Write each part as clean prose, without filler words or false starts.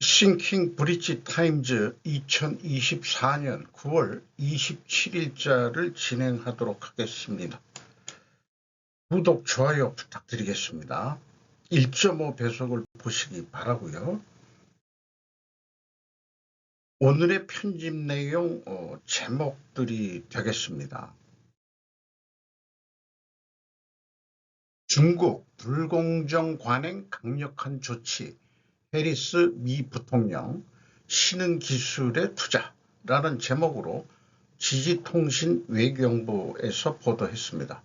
싱킹 브릿지 타임즈 2024년 9월 27일자를 진행하도록 하겠습니다. 구독, 좋아요 부탁드리겠습니다. 1.5 배속을 보시기 바라고요. 오늘의 편집 내용 제목들이 되겠습니다. 중국 불공정 관행 강력한 조치, 해리스 미 부통령 신흥기술에 투자라는 제목으로 지지통신 외교부에서 보도했습니다.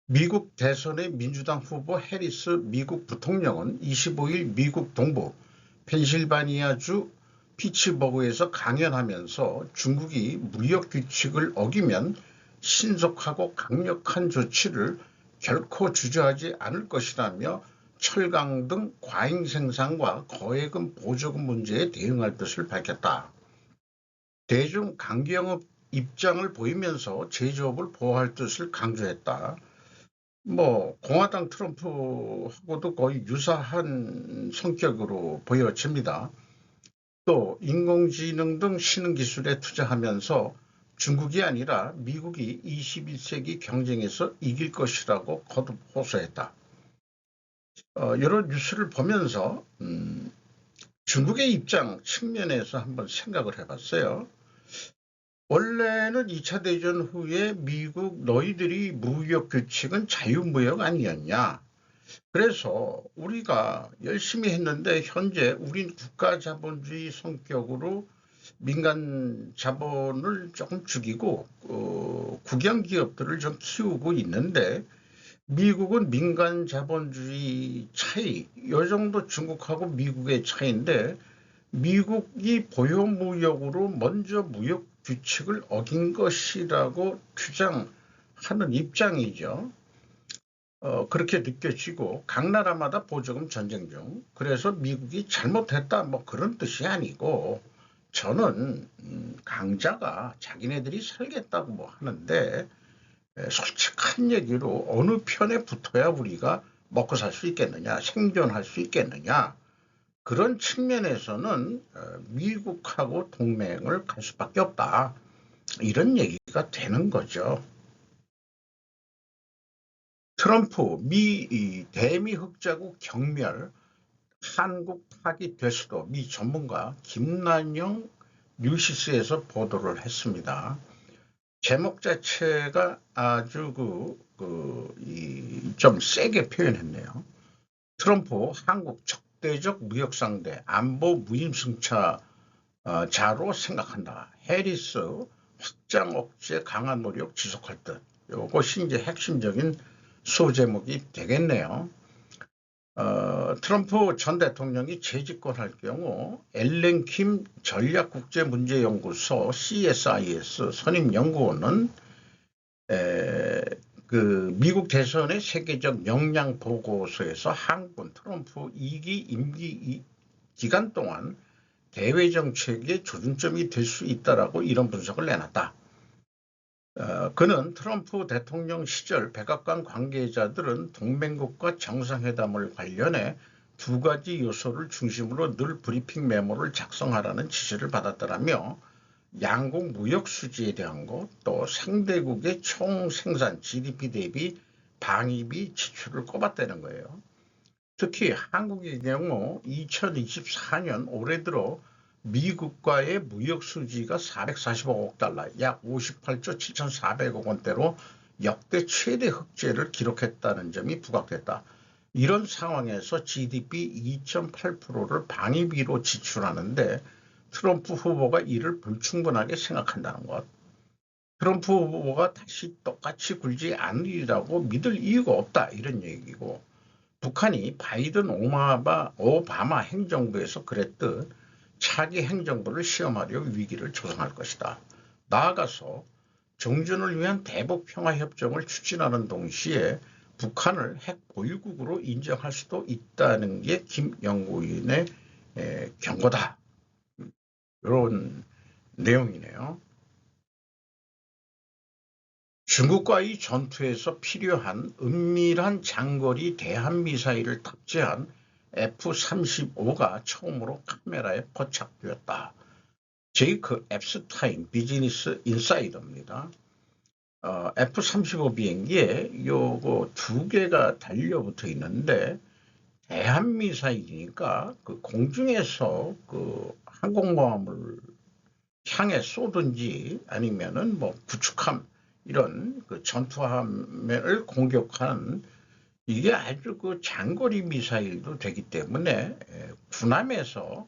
미국 대선의 민주당 후보 해리스 미국 부통령은 25일 미국 동부 펜실바니아주 피츠버그에서 강연하면서 중국이 무역 규칙을 어기면 신속하고 강력한 조치를 결코 주저하지 않을 것이라며 철강 등 과잉 생산과 거액은 보조금 문제에 대응할 뜻을 밝혔다. 대중 강경업 입장을 보이면서 제조업을 보호할 뜻을 강조했다. 공화당 트럼프하고도 거의 유사한 성격으로 보여집니다. 또 인공지능 등 신흥기술에 투자하면서 중국이 아니라 미국이 21세기 경쟁에서 이길 것이라고 거듭 호소했다. 여러 뉴스를 보면서 중국의 입장 측면에서 한번 생각을 해봤어요. 원래는 2차 대전 후에 미국 너희들이 무역 규칙은 자유무역 아니었냐. 그래서 우리가 열심히 했는데 현재 우린 국가자본주의 성격으로 민간 자본을 조금 죽이고 국영기업들을 좀 키우고 있는데 미국은 민간 자본주의 차이, 이 정도 중국하고 미국의 차이인데 미국이 보호무역으로 먼저 무역 규칙을 어긴 것이라고 주장하는 입장이죠. 그렇게 느껴지고 각 나라마다 보조금 전쟁 중, 그래서 미국이 잘못했다 그런 뜻이 아니고, 저는 강자가 자기네들이 살겠다고 하는데 솔직한 얘기로 어느 편에 붙어야 우리가 먹고 살 수 있겠느냐, 생존할 수 있겠느냐, 그런 측면에서는 미국하고 동맹을 갈 수밖에 없다, 이런 얘기가 되는 거죠. 트럼프 대미 흑자국 경멸, 한국 파기될 수도, 미 전문가 김난영 뉴시스에서 보도를 했습니다. 제목 자체가 아주 좀 세게 표현했네요. 트럼프 한국 적대적 무역 상대, 안보 무임승차자로 생각한다. 해리스 확장 억제 강한 노력 지속할 듯. 이것이 이제 핵심적인 소제목이 되겠네요. 트럼프 전 대통령이 재집권할 경우 엘렌 킴 전략국제문제연구소 CSIS 선임연구원은 미국 대선의 세계적 역량 보고서에서 한국은 트럼프 2기 임기 기간 동안 대외 정책의 조준점이 될 수 있다라고 이런 분석을 내놨다. 그는 트럼프 대통령 시절 백악관 관계자들은 동맹국과 정상회담을 관련해 두 가지 요소를 중심으로 늘 브리핑 메모를 작성하라는 지시를 받았더라며, 양국 무역 수지에 대한 것, 또 상대국의 총 생산 GDP 대비 방위비 지출을 꼽았다는 거예요. 특히 한국의 경우 2024년 올해 들어 미국과의 무역 수지가 445억 달러, 약 58조 7,400억 원대로 역대 최대 흑자를 기록했다는 점이 부각됐다. 이런 상황에서 GDP 2.8%를 방위비로 지출하는데 트럼프 후보가 이를 불충분하게 생각한다는 것. 트럼프 후보가 다시 똑같이 굴지 않으리라고 믿을 이유가 없다, 이런 얘기고, 북한이 바이든 오바마 행정부에서 그랬듯 차기 행정부를 시험하려 위기를 조성할 것이다. 나아가서 정전을 위한 대북 평화협정을 추진하는 동시에 북한을 핵 보유국으로 인정할 수도 있다는 게 김 연구위원의 경고다. 이런 내용이네요. 중국과의 전투에서 필요한 은밀한 장거리 대한미사일을 탑재한 F-35가 처음으로 카메라에 포착되었다. 제이크 앱스타인 비즈니스 인사이더입니다. F-35 비행기에 요거 두 개가 달려붙어 있는데 대한미사일이니까 그 공중에서 그 항공모함을 향해 쏘든지 아니면은 뭐 구축함 이런 그 전투함을 공격하는 이게 아주 그 장거리 미사일도 되기 때문에 군함에서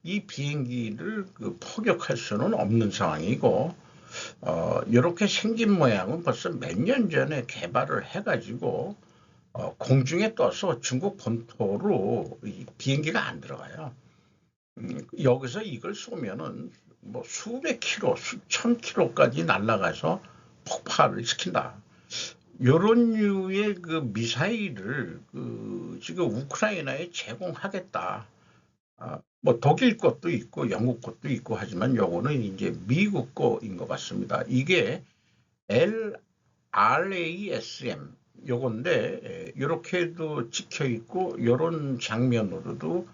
이 비행기를 그 포격할 수는 없는 상황이고 이렇게 생긴 모양은 벌써 몇 년 전에 개발을 해가지고 공중에 떠서 중국 본토로 이 비행기가 안 들어가요. 여기서 이걸 쏘면은 뭐 수백 킬로, 수천 킬로까지 날아가서 폭발을 시킨다. 이런 류의 그 미사일을 그 지금 우크라이나에 제공하겠다. 뭐 독일 것도 있고 영국 것도 있고 하지만 요거는 이제 미국 거인 것 같습니다. 이게 LRASM 요건데 이렇게도 찍혀 있고 이런 장면으로도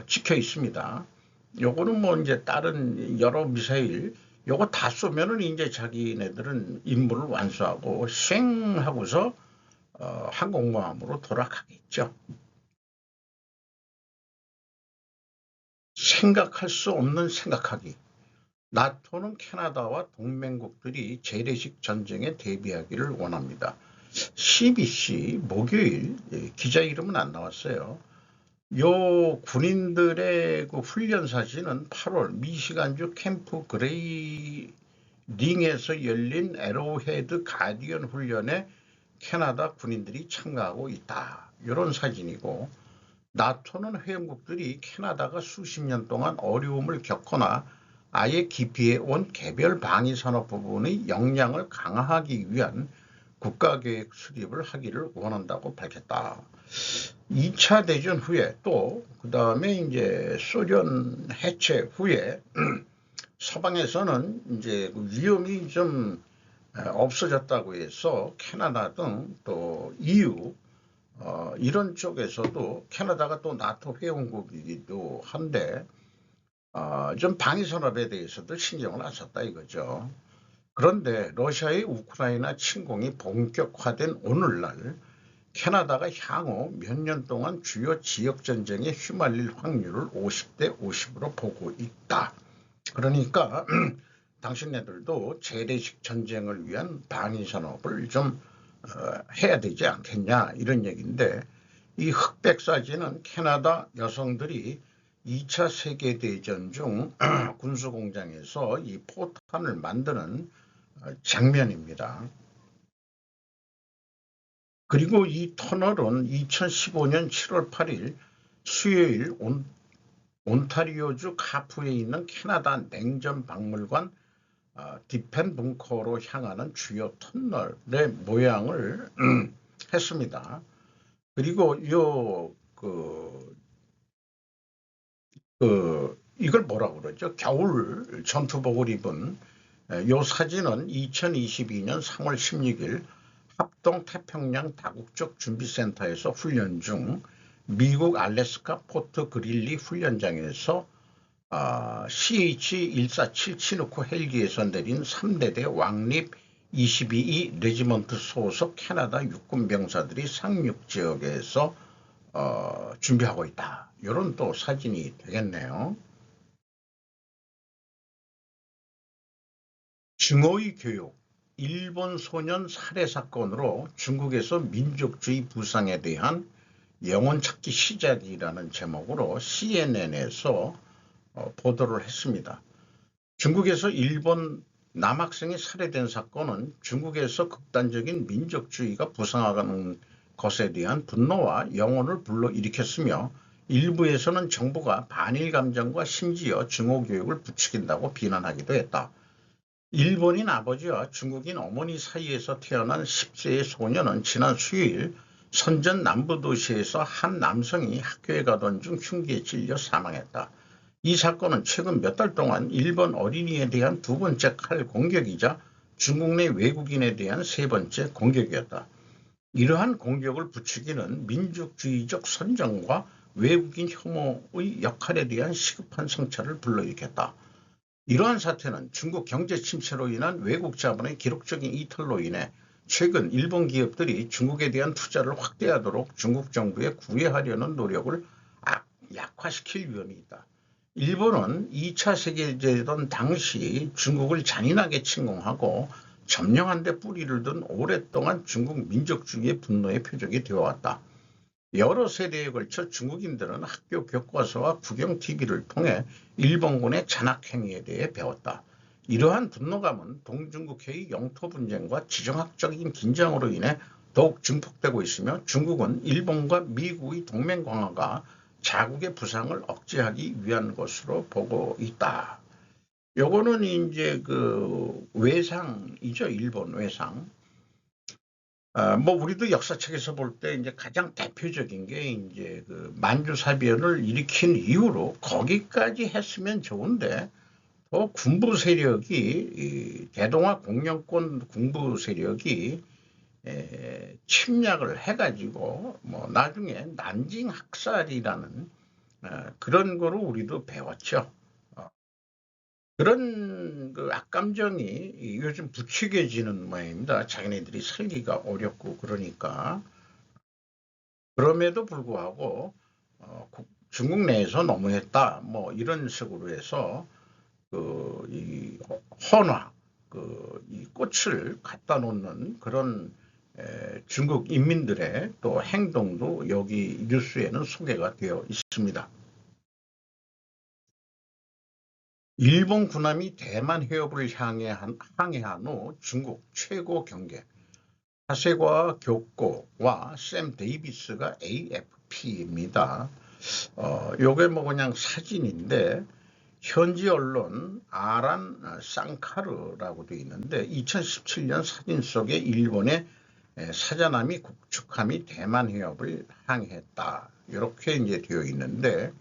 찍혀 있습니다. 요거는 뭐 이제 다른 여러 미사일 요거 다 쏘면은 이제 자기네들은 임무를 완수하고 쉥 하고서 항공모함으로 돌아가겠죠. 생각할 수 없는 생각하기. 나토는 캐나다와 동맹국들이 재래식 전쟁에 대비하기를 원합니다. CBC 목요일 기자 이름은 안 나왔어요. 요 군인들의 그 훈련 사진은 8월 미시간주 캠프 그레이링에서 열린 에로헤드 가디언 훈련에 캐나다 군인들이 참가하고 있다. 이런 사진이고 나토는 회원국들이 캐나다가 수십 년 동안 어려움을 겪거나 아예 기피해온 개별 방위산업 부분의 역량을 강화하기 위한 국가계획 수립을 하기를 원한다고 밝혔다. 2차 대전 후에 또 그 다음에 이제 소련 해체 후에 서방에서는 이제 위험이 좀 없어졌다고 해서 캐나다 등 또 EU 이런 쪽에서도 캐나다가 또 나토 회원국이기도 한데 좀 방위산업에 대해서도 신경을 안 썼다 이거죠. 그런데 러시아의 우크라이나 침공이 본격화된 오늘날 캐나다가 향후 몇 년 동안 주요 지역전쟁에 휘말릴 확률을 50대 50으로 보고 있다. 그러니까 당신네들도 재래식 전쟁을 위한 방위산업을 좀 해야 되지 않겠냐 이런 얘기인데 이 흑백 사진은 캐나다 여성들이 2차 세계대전 중 군수공장에서 이 포탄을 만드는 장면입니다. 그리고 이 터널은 2015년 7월 8일 수요일 온타리오주 카프에 있는 캐나다 냉전박물관 디펜 벙커로 향하는 주요 터널의 모양을 했습니다. 그리고 이걸 뭐라고 그러죠? 겨울 전투복을 입은 요 사진은 2022년 3월 16일 합동 태평양 다국적 준비센터에서 훈련 중 미국 알래스카 포트 그릴리 훈련장에서 CH-147 치누크 헬기에서 내린 3대대 왕립 22E 레지먼트 소속 캐나다 육군 병사들이 상륙 지역에서 준비하고 있다. 이런 또 사진이 되겠네요. 증오의 교육, 일본 소년 살해 사건으로 중국에서 민족주의 부상에 대한 영혼 찾기 시작이라는 제목으로 CNN에서 보도를 했습니다. 중국에서 일본 남학생이 살해된 사건은 중국에서 극단적인 민족주의가 부상하는 것에 대한 분노와 영혼을 불러일으켰으며 일부에서는 정부가 반일 감정과 심지어 증오 교육을 부추긴다고 비난하기도 했다. 일본인 아버지와 중국인 어머니 사이에서 태어난 10세의 소녀는 지난 수요일 선전 남부도시에서 한 남성이 학교에 가던 중 흉기에 찔려 사망했다. 이 사건은 최근 몇 달 동안 일본 어린이에 대한 두 번째 칼 공격이자 중국 내 외국인에 대한 세 번째 공격이었다. 이러한 공격을 부추기는 민족주의적 선정과 외국인 혐오의 역할에 대한 시급한 성찰을 불러일으켰다. 이러한 사태는 중국 경제 침체로 인한 외국 자본의 기록적인 이탈로 인해 최근 일본 기업들이 중국에 대한 투자를 확대하도록 중국 정부에 구애하려는 노력을 약화시킬 위험이 있다. 일본은 2차 세계대전 당시 중국을 잔인하게 침공하고 점령한 데 뿌리를 둔 오랫동안 중국 민족주의의 분노의 표적이 되어왔다. 여러 세대에 걸쳐 중국인들은 학교 교과서와 국영 TV를 통해 일본군의 잔악행위에 대해 배웠다. 이러한 분노감은 동중국해의 영토 분쟁과 지정학적인 긴장으로 인해 더욱 증폭되고 있으며 중국은 일본과 미국의 동맹 강화가 자국의 부상을 억제하기 위한 것으로 보고 있다. 요거는 이제 그 외상이죠. 일본 외상. 뭐 우리도 역사책에서 볼 때 이제 가장 대표적인 게 이제 그 만주사변을 일으킨 이후로 거기까지 했으면 좋은데 또 군부 세력이 대동아 공영권 군부 세력이 침략을 해가지고 뭐 나중에 난징 학살이라는 그런 거로 우리도 배웠죠. 그런 그 악감정이 요즘 부추겨지는 모양입니다. 자기네들이 살기가 어렵고 그러니까. 그럼에도 불구하고 중국 내에서 너무했다 뭐 이런 식으로 해서 이 헌화 이 꽃을 갖다 놓는 그런 중국 인민들의 또 행동도 여기 뉴스에는 소개가 되어 있습니다. 일본 군함이 대만 해협을 항해한 후 중국 최고 경계 하세과 교코와 샘 데이비스가 AFP입니다. 요게 뭐 그냥 사진인데 현지 언론 아란 쌍카르라고 되어 있는데 2017년 사진 속에 일본의 사자남이 국축함이 대만 해협을 항해했다. 이렇게 이제 되어 있는데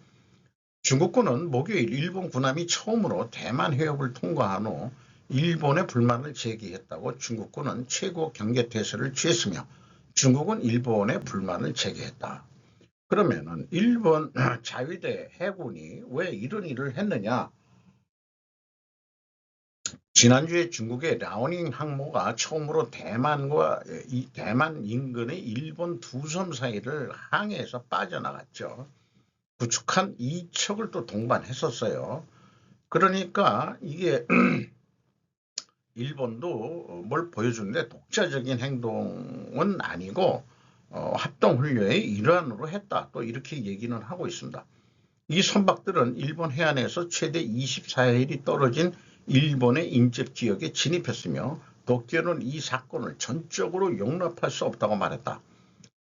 중국군은 목요일 일본 군함이 처음으로 대만 해협을 통과한 후 일본의 불만을 제기했다고 중국군은 최고 경계태세를 취했으며 중국은 일본의 불만을 제기했다. 그러면은 일본 자위대 해군이 왜 이런 일을 했느냐? 지난주에 중국의 라오닝 항모가 처음으로 대만 인근의 일본 두 섬 사이를 항해해서 빠져나갔죠. 구축한 2척을 또 동반했었어요. 그러니까 이게 일본도 뭘 보여주는데 독자적인 행동은 아니고 합동훈련의 일환으로 했다. 또 이렇게 얘기는 하고 있습니다. 이 선박들은 일본 해안에서 최대 24일이 떨어진 일본의 인접 지역에 진입했으며 도쿄는 이 사건을 전적으로 용납할 수 없다고 말했다.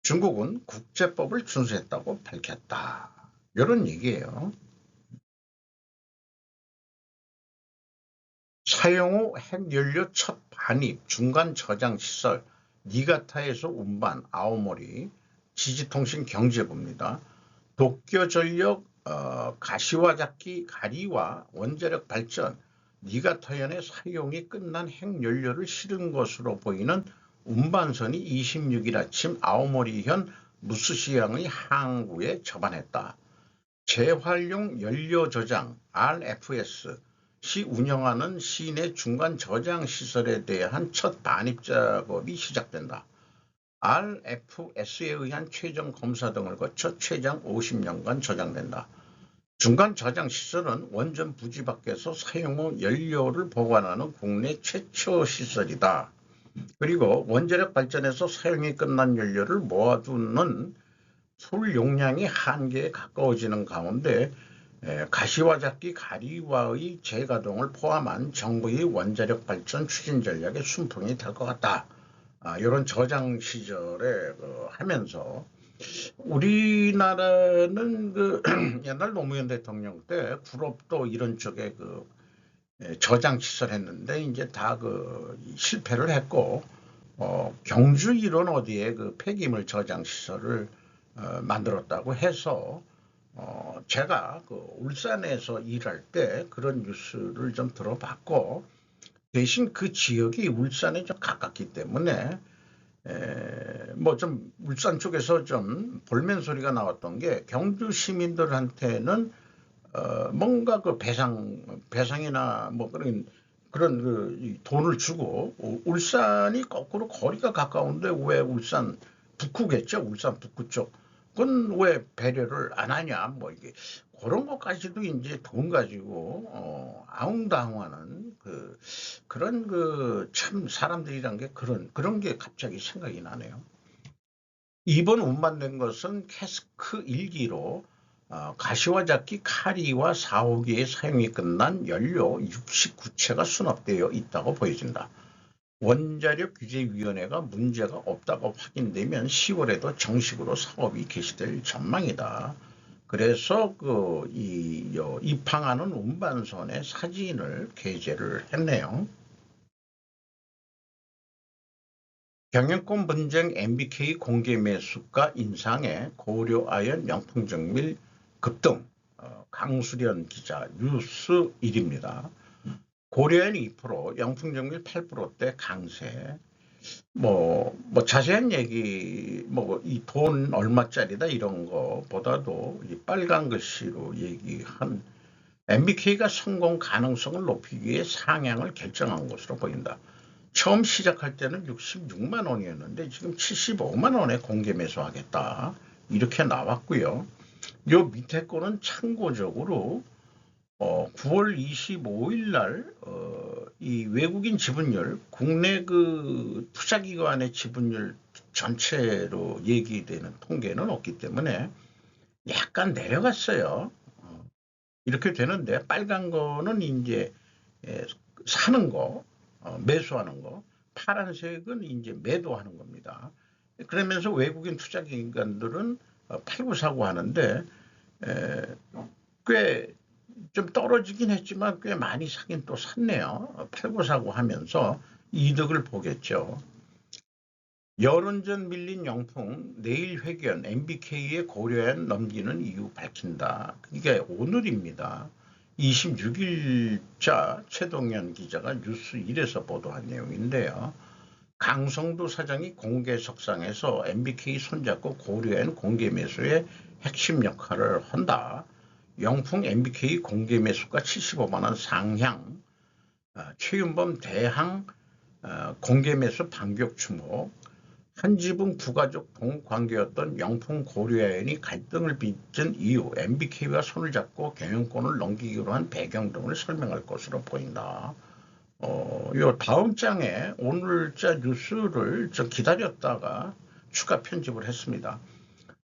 중국은 국제법을 준수했다고 밝혔다. 이런 얘기예요. 사용 후 핵연료 첫 반입 중간 저장 시설 니가타에서 운반 아오모리 지지통신 경제부입니다. 도쿄전력 가시와자키 가리와 원자력 발전 니가타현의 사용이 끝난 핵연료를 실은 것으로 보이는 운반선이 26일 아침 아오모리현 무스시항의 항구에 접안했다. 재활용 연료 저장 RFS 시 운영하는 시내 중간 저장 시설에 대한 첫 반입 작업이 시작된다. RFS에 의한 최종 검사 등을 거쳐 최장 50년간 저장된다. 중간 저장 시설은 원전 부지 밖에서 사용 후 연료를 보관하는 국내 최초 시설이다. 그리고 원자력 발전에서 사용이 끝난 연료를 모아두는 술 용량이 한계에 가까워지는 가운데 가시와자키 가리와의 재가동을 포함한 정부의 원자력 발전 추진 전략의 순풍이 될 것 같다. 이런 저장 시절에 하면서 우리나라는 그 옛날 노무현 대통령 때 불업도 이런 쪽에 저장 시설 했는데 이제 다 실패를 했고 경주 이런 어디에 폐기물 저장 시설을 만들었다고 해서 제가 울산에서 일할 때 그런 뉴스를 좀 들어봤고 대신 그 지역이 울산에 좀 가깝기 때문에 뭐 좀 울산 쪽에서 좀 볼멘 소리가 나왔던 게 경주 시민들한테는 뭔가 그 배상이나 뭐 그런 그 돈을 주고 울산이 거꾸로 거리가 가까운데 왜 울산 북구겠죠? 울산 북구 쪽. 그건 왜 배려를 안 하냐? 뭐 이게 그런 것까지도 이제 돈 가지고 아웅다웅하는 그런 그 참 사람들이란 게 그런 게 갑자기 생각이 나네요. 이번 운반된 것은 캐스크 1기로 가시화자키 카리와 4호기의 사용이 끝난 연료 69채가 수납되어 있다고 보여진다. 원자력 규제위원회가 문제가 없다고 확인되면 10월에도 정식으로 사업이 개시될 전망이다. 그래서 입항하는 운반선의 사진을 게재를 했네요. 경영권 분쟁 MBK 공개 매수가 인상에 고려아연 명품정밀 급등. 강수련 기자 뉴스 1입니다. 고려아연 2%, 영풍정밀 8%대 강세. 뭐 자세한 얘기, 이 돈 얼마짜리다 이런 거보다도 이 빨간 글씨로 얘기한 MBK가 성공 가능성을 높이기 위해 상향을 결정한 것으로 보인다. 처음 시작할 때는 66만 원이었는데 지금 75만 원에 공개 매수하겠다. 이렇게 나왔고요. 요 밑에 거는 참고적으로 9월 25일 날 이 외국인 지분율, 국내 그 투자기관의 지분율 전체로 얘기되는 통계는 없기 때문에 약간 내려갔어요. 이렇게 되는데 빨간 거는 이제 사는 거, 매수하는 거, 파란색은 이제 매도하는 겁니다. 그러면서 외국인 투자기관들은 팔고 사고 하는데 꽤 좀 떨어지긴 했지만 꽤 많이 사긴 또 샀네요. 팔고 사고 하면서 이득을 보겠죠. 열흘 전 밀린 영풍 내일 회견 MBK에 고려한 넘기는 이유 밝힌다. 이게 오늘입니다. 26일자 최동현 기자가 뉴스 1에서 보도한 내용인데요. 강성두 사장이 공개석상에서 MBK 손잡고 고려한 공개 매수에 핵심 역할을 한다. 영풍 MBK 공개 매수가 75만 원 상향. 최윤범 대항 공개 매수 반격 주목. 한지붕 부가족 동관계였던 영풍 고려아연이 갈등을 빚은 이유, MBK와 손을 잡고 경영권을 넘기기로 한 배경 등을 설명할 것으로 보인다. 요 다음 장에 오늘자 뉴스를 좀 기다렸다가 추가 편집을 했습니다.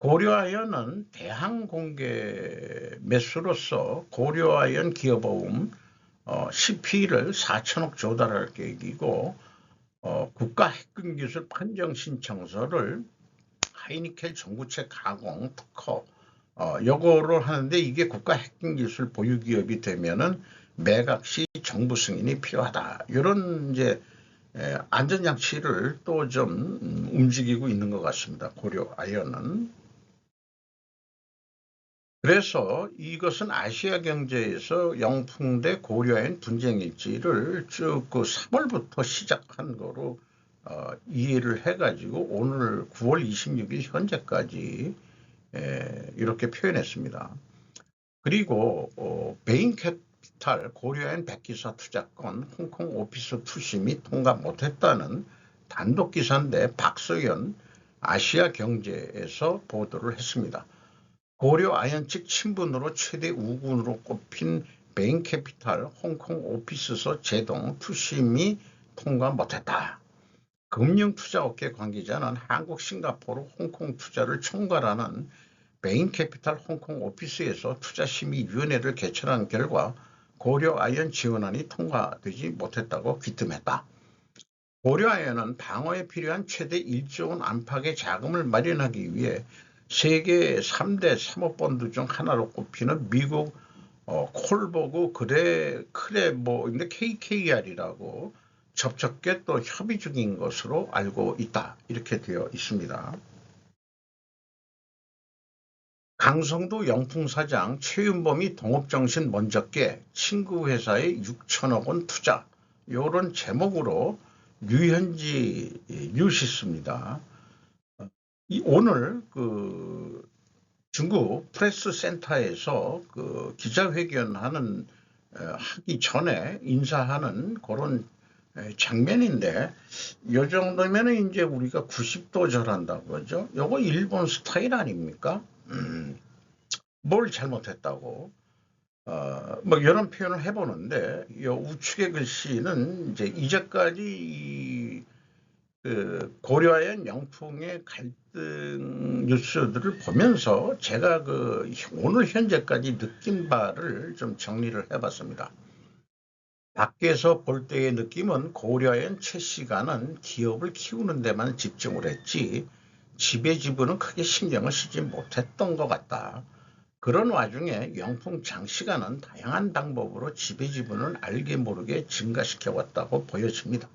고려아연은 대항 공개 매수로서 고려아연 기업어음 CP를 4천억 조달할 계획이고 국가 핵근기술 판정 신청서를 하이니켈 전구체 가공 특허 요거를 하는데 이게 국가 핵근기술 보유기업이 되면은 매각 시 정부 승인이 필요하다. 이런 이제 안전장치를 또 좀 움직이고 있는 것 같습니다. 고려아연은. 그래서 이것은 아시아 경제에서 영풍 대 고려아연 분쟁 일지를 쭉 3월부터 시작한 거로 이해를 해가지고 오늘 9월 26일 현재까지 이렇게 표현했습니다. 그리고 베인캐피탈 고려아연 백기사 투자권 홍콩 오피스 투심이 통과 못했다는 단독 기사인데 박소연 아시아 경제에서 보도를 했습니다. 고려아연 측 친분으로 최대 우군으로 꼽힌 베인캐피탈 홍콩 오피스소 제동 투심이 통과 못했다. 금융투자업계 관계자는 한국, 싱가포르, 홍콩 투자를 총괄하는 베인캐피탈 홍콩 오피스에서 투자심의위원회를 개최한 결과 고려아연 지원안이 통과되지 못했다고 귀뜸했다. 고려아연은 방어에 필요한 최대 1조 원 안팎의 자금을 마련하기 위해 세계 3대 사모펀드 중 하나로 꼽히는 미국 콜버그 크레모인데 KKR이라고 접촉계 또 협의 중인 것으로 알고 있다. 이렇게 되어 있습니다. 강성두 영풍 사장 최윤범이 동업정신 먼저 깨 친구 회사에 6천억 원 투자. 이런 제목으로 류현지 뉴시스입니다. 오늘 중국 프레스 센터에서 기자회견하는 하기 전에 인사하는 그런 장면인데, 요 정도면 이제 우리가 90도 절한다고 그러죠. 요거 일본 스타일 아닙니까? 뭘 잘못했다고 뭐 이런 표현을 해보는데, 요 우측의 글씨는 이제까지 고려아연 영풍의 갈등 뉴스들을 보면서 제가 오늘 현재까지 느낀 바를 좀 정리를 해봤습니다. 밖에서 볼 때의 느낌은 고려아연 최 씨가는 기업을 키우는 데만 집중을 했지 지배지분은 크게 신경을 쓰지 못했던 것 같다. 그런 와중에 영풍 장 씨가는 다양한 방법으로 지배지분을 알게 모르게 증가시켜왔다고 보여집니다.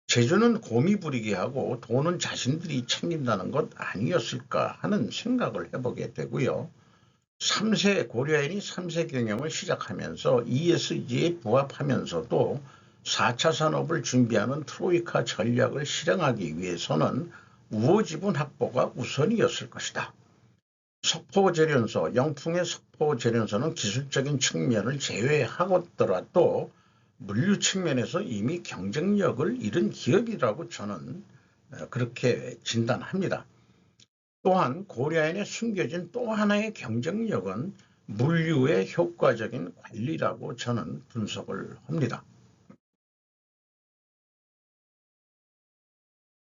재주는 곰이 부리게 하고 돈은 자신들이 챙긴다는 것 아니었을까 하는 생각을 해보게 되고요. 고려아연이 3세 경영을 시작하면서 ESG에 부합하면서도 4차 산업을 준비하는 트로이카 전략을 실행하기 위해서는 우호지분 확보가 우선이었을 것이다. 영풍의 석포제련소는 기술적인 측면을 제외하더라도 물류 측면에서 이미 경쟁력을 잃은 기업이라고 저는 그렇게 진단합니다. 또한 고려아연에 숨겨진 또 하나의 경쟁력은 물류의 효과적인 관리라고 저는 분석을 합니다.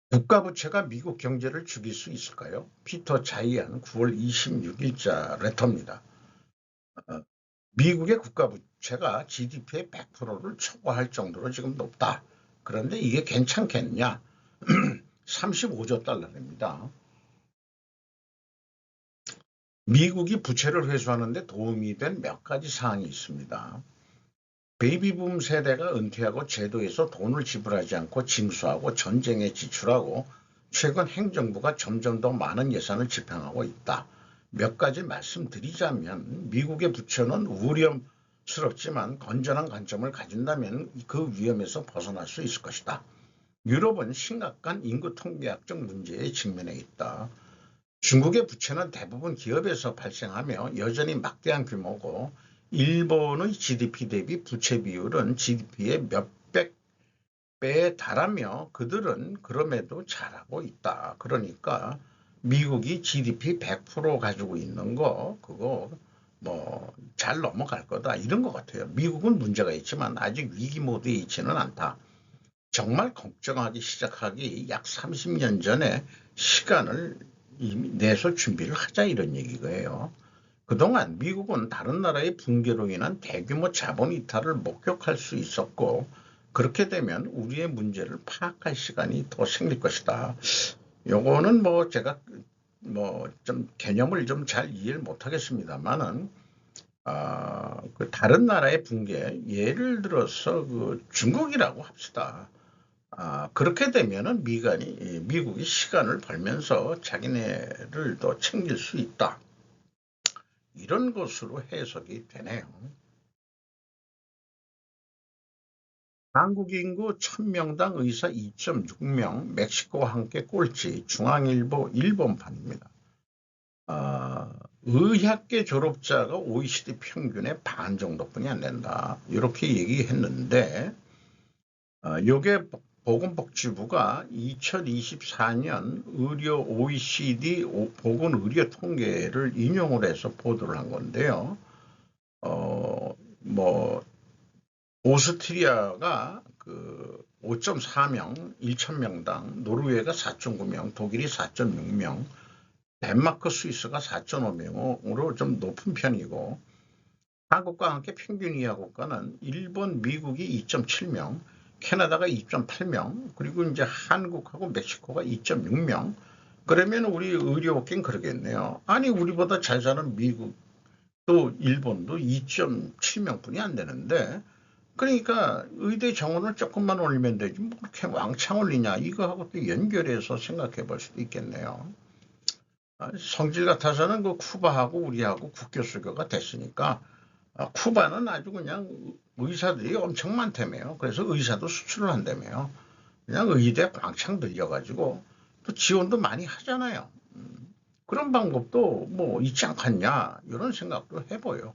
국가부채가 미국 경제를 죽일 수 있을까요? 피터 자이안 9월 26일자 레터입니다. 미국의 국가부채가 GDP의 100%를 초과할 정도로 지금 높다. 그런데 이게 괜찮겠냐? 35조 달러입니다. 미국이 부채를 회수하는데 도움이 된 몇 가지 사항이 있습니다. 베이비붐 세대가 은퇴하고 제도에서 돈을 지불하지 않고 징수하고 전쟁에 지출하고 최근 행정부가 점점 더 많은 예산을 집행하고 있다. 몇 가지 말씀드리자면 미국의 부채는 우려스럽지만 건전한 관점을 가진다면 그 위험에서 벗어날 수 있을 것이다. 유럽은 심각한 인구 통계학적 문제에 직면해 있다. 중국의 부채는 대부분 기업에서 발생하며 여전히 막대한 규모고, 일본의 GDP 대비 부채 비율은 GDP의 몇백 배에 달하며 그들은 그럼에도 잘하고 있다. 그러니까 미국이 GDP 100% 가지고 있는 거 그거 뭐 잘 넘어갈 거다 이런 것 같아요. 미국은 문제가 있지만 아직 위기 모드에 있지는 않다. 정말 걱정하기 시작하기 약 30년 전에 시간을 이미 내서 준비를 하자 이런 얘기예요. 그동안 미국은 다른 나라의 붕괴로 인한 대규모 자본 이탈을 목격할 수 있었고, 그렇게 되면 우리의 문제를 파악할 시간이 더 생길 것이다. 요거는 뭐 제가 뭐 좀 개념을 좀 잘 이해를 못하겠습니다만은 다른 나라의 붕괴, 예를 들어서 중국이라고 합시다. 그렇게 되면은 미국이 시간을 벌면서 자기네를 더 챙길 수 있다. 이런 것으로 해석이 되네요. 한국 인구 1000명당 의사 2.6명, 멕시코와 함께 꼴찌, 중앙일보 일본판입니다. 의학계 졸업자가 OECD 평균의 반 정도뿐이 안 된다. 이렇게 얘기했는데, 요게 보건복지부가 2024년 OECD 보건의료 통계를 인용을 해서 보도를 한 건데요. 오스트리아가 5.4명, 1,000명당, 노르웨이가 4.9명, 독일이 4.6명, 덴마크, 스위스가 4.5명으로 좀 높은 편이고, 한국과 함께 평균 이하 국가는 일본, 미국이 2.7명, 캐나다가 2.8명, 그리고 이제 한국하고 멕시코가 2.6명. 그러면 우리 의료업계는 그러겠네요. 아니, 우리보다 잘 사는 미국, 또 일본도 2.7명뿐이 안 되는데, 그러니까 의대 정원을 조금만 올리면 되지 뭐 그렇게 왕창 올리냐, 이거하고 또 연결해서 생각해 볼 수도 있겠네요. 성질 같아서는 쿠바하고 우리하고 국교 수교가 됐으니까, 쿠바는 아주 그냥 의사들이 엄청 많다며요. 그래서 의사도 수출을 한다며요. 그냥 의대 광창 들려가지고 또 지원도 많이 하잖아요. 그런 방법도 뭐 있지 않겠냐 이런 생각도 해보여.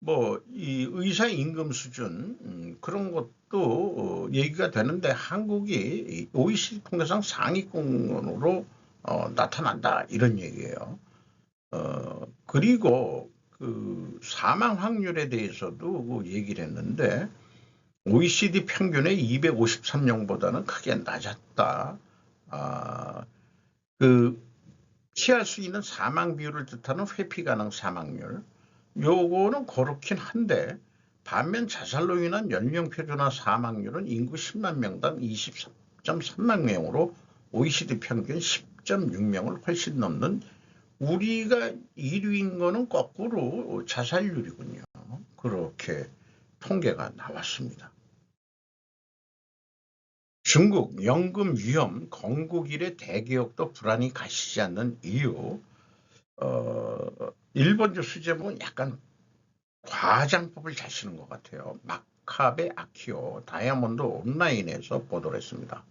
뭐 이 의사 임금 수준 그런 것도 얘기가 되는데 한국이 OECD 통계상 상위권으로 나타난다 이런 얘기예요. 그리고 그 사망 확률에 대해서도 그 얘기를 했는데 OECD 평균의 253명보다는 크게 낮았다. 아, 그 피할 수 있는 사망 비율을 뜻하는 회피 가능 사망률. 요거는 그렇긴 한데 반면 자살로 인한 연령 표준화 사망률은 인구 10만 명당 23.3만 명으로 OECD 평균 10.6명을 훨씬 넘는 우리가 1위인 거는 거꾸로 자살률이군요. 그렇게 통계가 나왔습니다. 중국 연금 위험 건국 이래 대개혁도 불안이 가시지 않는 이유. 일본주 수제목은 약간 과장법을 잘 쓰는 것 같아요. 마카베 아키오 다이아몬드 온라인에서 보도를 했습니다.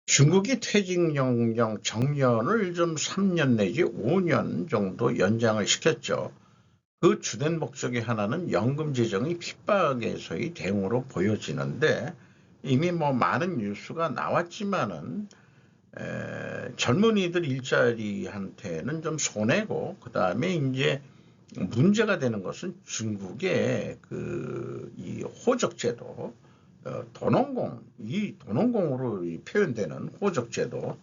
중국이 퇴직연령 정년을 좀 3년 내지 5년 정도 연장을 시켰죠. 그 주된 목적의 하나는 연금 재정의 핍박에서의 대응으로 보여지는데 이미 뭐 많은 뉴스가 나왔지만은 젊은이들 일자리한테는 좀 손해고 그 다음에 이제 문제가 되는 것은 중국의 이 호적제도, 도농공, 이 도농공으로 표현되는 호적제도,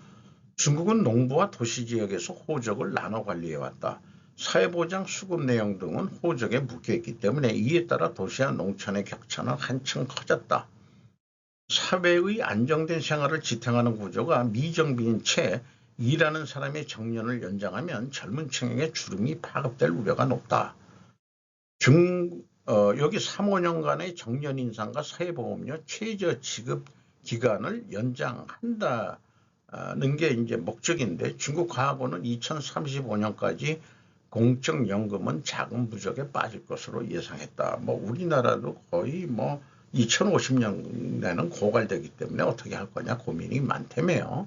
중국은 농부와 도시지역에서 호적을 나눠 관리해왔다. 사회보장 수급 내용 등은 호적에 묶여있기 때문에 이에 따라 도시와 농촌의 격차는 한층 커졌다. 사회의 안정된 생활을 지탱하는 구조가 미정비인 채 일하는 사람의 정년을 연장하면 젊은 층에게 주름이 파급될 우려가 높다. 여기 3, 5년간의 정년 인상과 사회보험료 최저 지급 기간을 연장한다는 게 이제 목적인데 중국 과거는 2035년까지 공적연금은 자금 부족에 빠질 것으로 예상했다. 뭐 우리나라도 거의 뭐 2050년에는 고갈되기 때문에 어떻게 할 거냐 고민이 많다며요.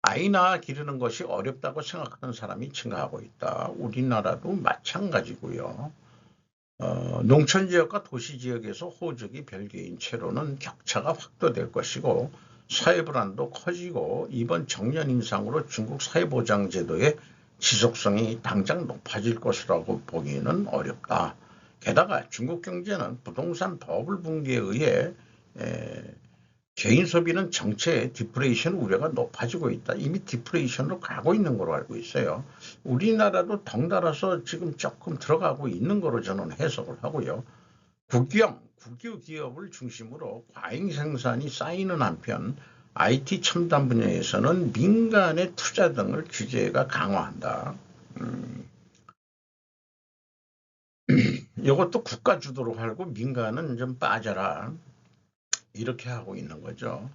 아이 낳아 기르는 것이 어렵다고 생각하는 사람이 증가하고 있다. 우리나라도 마찬가지고요. 농촌 지역과 도시 지역에서 호적이 별개인 채로는 격차가 확대될 것이고 사회 불안도 커지고 이번 정년 인상으로 중국 사회보장제도의 지속성이 당장 높아질 것이라고 보기는 어렵다. 게다가 중국 경제는 부동산 버블 붕괴에 의해 개인 소비는 정체 디프레이션 우려가 높아지고 있다. 이미 디프레이션으로 가고 있는 걸로 알고 있어요. 우리나라도 덩달아서 지금 조금 들어가고 있는 거로 저는 해석을 하고요. 국유 기업을 중심으로 과잉 생산이 쌓이는 한편 IT 첨단 분야에서는 민간의 투자 등을 규제가 강화한다. 이것도 국가 주도로 하고 민간은 좀 빠져라. 이렇게 하고 있는 거죠.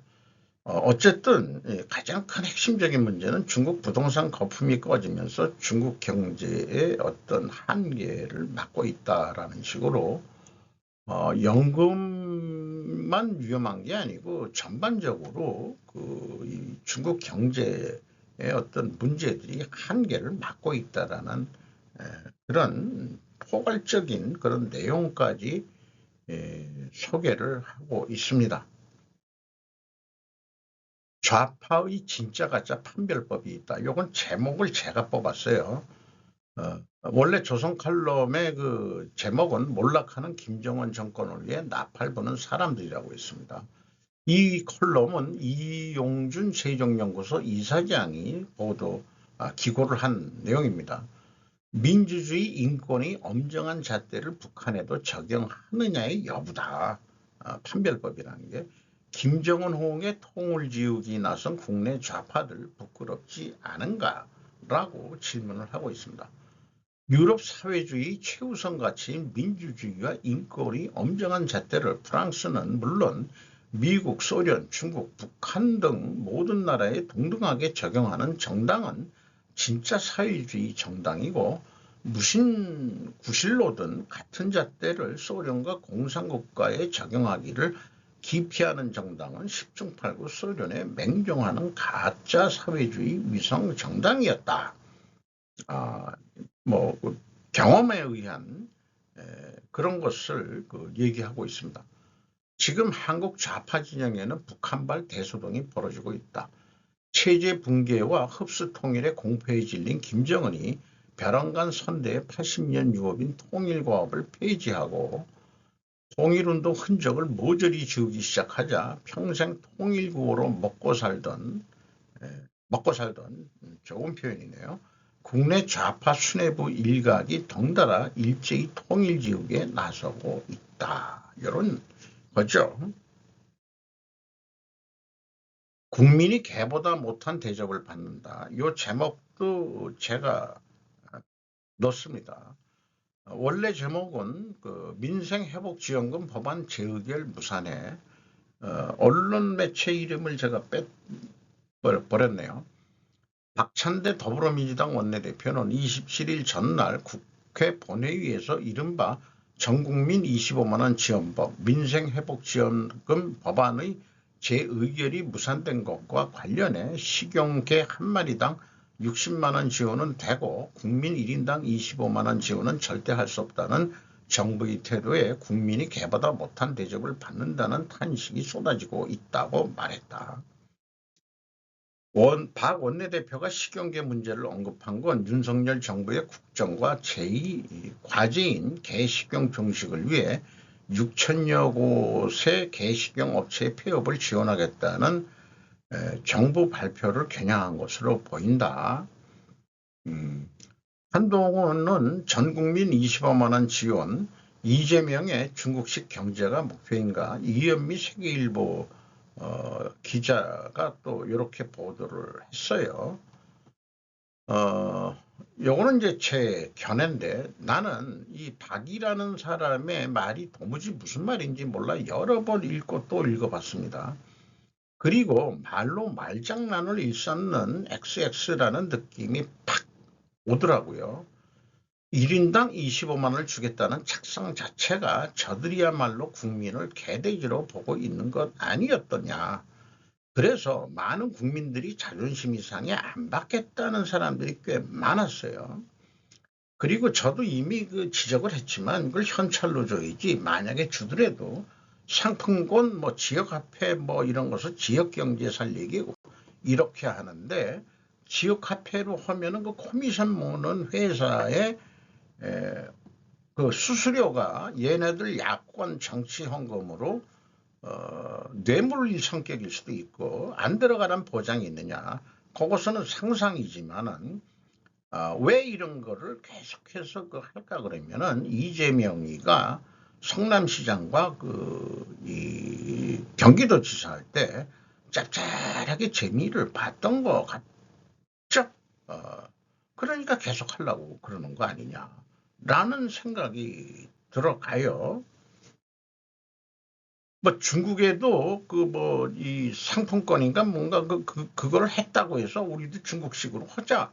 어쨌든 가장 큰 핵심적인 문제는 중국 부동산 거품이 꺼지면서 중국 경제의 어떤 한계를 막고 있다라는 식으로 연금만 위험한 게 아니고 전반적으로 이 중국 경제의 어떤 문제들이 한계를 막고 있다라는 그런 포괄적인 그런 내용까지 소개를 하고 있습니다. 좌파의 진짜 가짜 판별법이 있다. 이건 제목을 제가 뽑았어요. 원래 조선 칼럼의 그 제목은 몰락하는 김정은 정권을 위해 나팔 부는 사람들이라고 있습니다. 이 컬럼은 이용준 세종연구소 이사장이 기고를 한 내용입니다. 민주주의 인권의 엄정한 잣대를 북한에도 적용하느냐의 여부다. 판별법이라는 게 김정은 호응의 통을 지우기 나선 국내 좌파들 부끄럽지 않은가라고 질문을 하고 있습니다. 유럽 사회주의 최우선 가치인 민주주의와 인권의 엄정한 잣대를 프랑스는 물론 미국, 소련, 중국, 북한 등 모든 나라에 동등하게 적용하는 정당은 진짜 사회주의 정당이고 무슨 구실로든 같은 잣대를 소련과 공산국가에 적용하기를 기피하는 정당은 10중 8구 소련에 맹종하는 가짜 사회주의 위성 정당이었다. 그 경험에 의한 그런 것을 얘기하고 있습니다. 지금 한국 좌파 진영에는 북한발 대소동이 벌어지고 있다. 체제 붕괴와 흡수 통일의 공포에 질린 김정은이 벼랑간 선대의 80년 유업인 통일과업을 폐지하고 통일운동 흔적을 모조리 지우기 시작하자 평생 통일구호로 먹고 살던 좋은 표현이네요. 국내 좌파 수뇌부 일각이 덩달아 일제히 통일지우기에 나서고 있다. 이런 거죠. 국민이 개보다 못한 대접을 받는다. 이 제목도 제가 넣습니다. 원래 제목은 민생회복지원금 법안 재의결 무산에 언론 매체 이름을 제가 빼버렸네요. 박찬대 더불어민주당 원내대표는 27일 전날 국회 본회의에서 이른바 전국민 25만원 지원법 민생회복지원금 법안의 재의결이 무산된 것과 관련해 식용개 한 마리당 60만원 지원은 되고 국민 1인당 25만원 지원은 절대 할 수 없다는 정부의 태도에 국민이 개보다 못한 대접을 받는다는 탄식이 쏟아지고 있다고 말했다. 박 원내대표가 식용계 문제를 언급한 건 윤석열 정부의 국정과 제2과제인 개식용 종식을 위해 6천여 곳의 개식용 업체의 폐업을 지원하겠다는 정부 발표를 겨냥한 것으로 보인다. 한동훈은 전국민 25만원 지원, 이재명의 중국식 경제가 목표인가, 이현미 세계일보 기자가 또 이렇게 보도를 했어요. 요거는 이제 제 견해인데 나는 이 박이라는 사람의 말이 도무지 무슨 말인지 몰라 여러 번 읽고 또 읽어봤습니다. 그리고 말로 말장난을 일삼는 XX라는 느낌이 팍 오더라고요. 1인당 25만원을 주겠다는 착상 자체가 저들이야말로 국민을 개돼지로 보고 있는 것 아니었더냐. 그래서 많은 국민들이 자존심이 상해 안 받겠다는 사람들이 꽤 많았어요. 그리고 저도 이미 지적을 했지만 그걸 현찰로 줘야지 만약에 주더라도 상품권 지역화폐 이런 것을 지역경제 살리기 이렇게 하는데 지역화폐로 하면은 코미션 모는 회사의 수수료가 얘네들 야권 정치 헌금으로 뇌물 성격일 수도 있고 안 들어가는 보장이 있느냐. 그것은 상상이지만은 왜 이런 거를 계속해서 할까 그러면은 이재명이가 성남시장과 이 경기도지사 할 때 짭짤하게 재미를 봤던 거 같죠. 그러니까 계속 하려고 그러는 거 아니냐라는 생각이 들어가요. 중국에도 이 상품권인가 뭔가 그걸 했다고 해서 우리도 중국식으로 하자.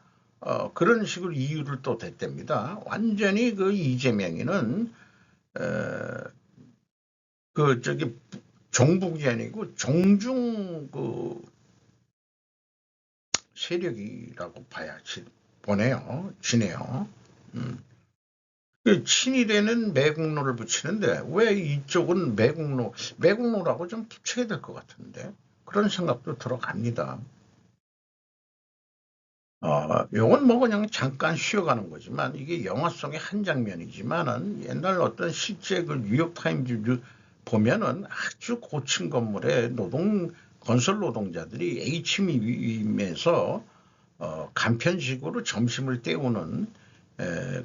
그런 식으로 이유를 또 댔답니다. 완전히 이재명이는 종북이 아니고 종중 세력이라고 봐야지 지네요. 친일에는 매국노를 붙이는데 왜 이쪽은 매국노라고 좀 붙여야 될 것 같은데 그런 생각도 들어갑니다. 요건 그냥 잠깐 쉬어가는 거지만 이게 영화 속의 한 장면이지만은 옛날 어떤 실제 뉴욕타임즈 보면은 아주 고층 건물에 건설 노동자들이 H임에서 간편식으로 점심을 때우는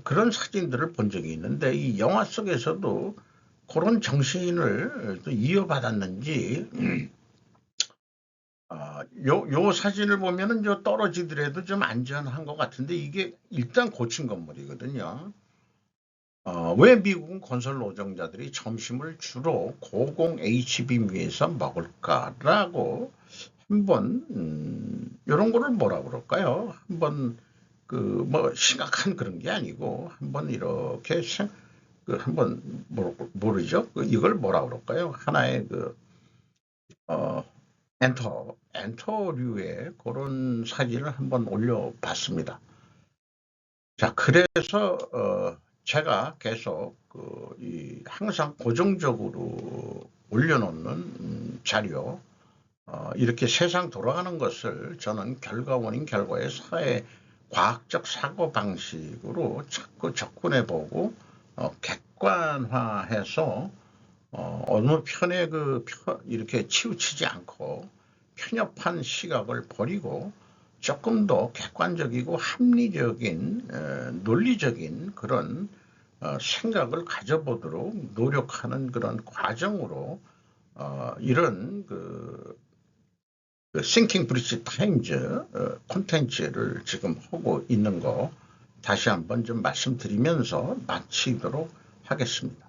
그런 사진들을 본 적이 있는데 이 영화 속에서도 그런 정신을 또 이어받았는지 요 사진을 보면은 떨어지더라도 좀 안전한 것 같은데 이게 일단 고층 건물이거든요. 왜 미국은 건설 노동자들이 점심을 주로 고공 H빔 위에서 먹을까라고 한번 이런 거를 뭐라 그럴까요? 한번 심각한 그런 게 아니고 한번 이렇게 한번 모르죠? 이걸 뭐라 그럴까요? 하나의 엔터류의 그런 사진을 한번 올려봤습니다. 자, 그래서 제가 계속 항상 고정적으로 올려놓는 자료, 이렇게 세상 돌아가는 것을 저는 결과원인 결과의 사회 과학적 사고 방식으로 자꾸 접근해보고 객관화해서 어느 편에 이렇게 치우치지 않고 편협한 시각을 버리고 조금 더 객관적이고 합리적인 논리적인 그런 생각을 가져보도록 노력하는 그런 과정으로 이런 Thinking Bridge Times 콘텐츠를 지금 하고 있는 거 다시 한번 좀 말씀드리면서 마치도록 하겠습니다.